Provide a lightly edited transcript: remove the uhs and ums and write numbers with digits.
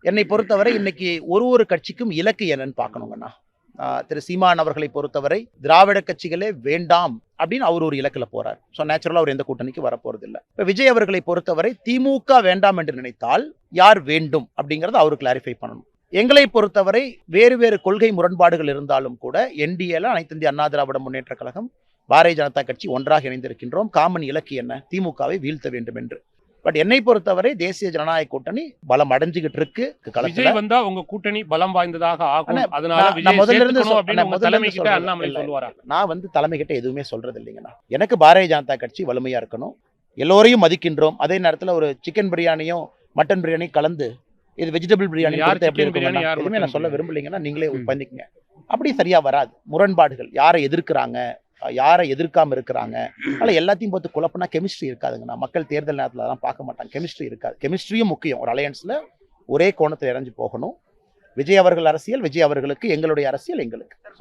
என்னை பொறுத்தவரை இன்னைக்கு ஒரு கட்சிக்கும் இலக்கு என்னன்னு பார்க்கணுங்கண்ணா. திரு சீமான் அவர்களை பொறுத்தவரை திராவிட கட்சிகளே வேண்டாம் அப்படின்னு அவர் ஒரு இலக்குல போறார். ஸோ நேச்சுரலா அவர் எந்த கூட்டணிக்கு வரப்போறது இல்லை. இப்போ விஜய் அவர்களை பொறுத்தவரை திமுக வேண்டாம் என்று நினைத்தால் யார் வேண்டும் அப்படிங்கறத அவரு கிளாரிஃபை பண்ணணும். எங்களை பொறுத்தவரை வேறு கொள்கை முரண்பாடுகள் இருந்தாலும் கூட என்டிஏல அனைத்து இந்திய அண்ணா திராவிட முன்னேற்ற கழகம், பாரதிய ஜனதா கட்சி ஒன்றாக இணைந்திருக்கின்றோம். காமன் இலக்கு என்ன? திமுகவை வீழ்த்த வேண்டும் என்று. பட் என்னை பொறுத்தவரை தேசிய ஜனநாயக கூட்டணி பலம் அடைஞ்சுகிட்டு இருக்கு. விஜய் வந்தா உங்க கூட்டணி பலம் வாய்ந்ததாக ஆகும். அதனால நான் முதல்ல இருந்து நான் தலைமை கிட்ட எதுவுமே சொல்றது இல்லைங்கண்ணா. எனக்கு பாரதிய ஜனதா கட்சி வலிமையா இருக்கணும். எல்லோரையும் மதிக்கின்றோம். அதே நேரத்தில் ஒரு சிக்கன் பிரியாணியும் மட்டன் பிரியாணி கலந்து இது வெஜிடபிள் பிரியாணி எப்படி இருக்கும் எதுவுமே நான் சொல்ல விரும்பலைங்கன்னா நீங்களே பண்ணிக்கங்க. அப்படி சரியா வராது. முரண்பாடுகள், யாரை எதிர்க்கிறாங்க, யாரை எதிர்க்காம இருக்கிறாங்க, அதனால எல்லாத்தையும் பார்த்து குழப்பம்னா கெமிஸ்ட்ரி இருக்காதுங்கண்ணா. மக்கள் தேர்தல் நேரத்தில் தான் பார்க்க மாட்டாங்க. கெமிஸ்ட்ரி இருக்காது. கெமிஸ்ட்ரியும் முக்கியம். ஒரு அலையன்ஸ்ல ஒரே கோணத்தில் இறங்கி போகணும். விஜய் அவர்கள் அரசியல் விஜய் அவர்களுக்கு, எங்களுடைய அரசியல் எங்களுக்கு.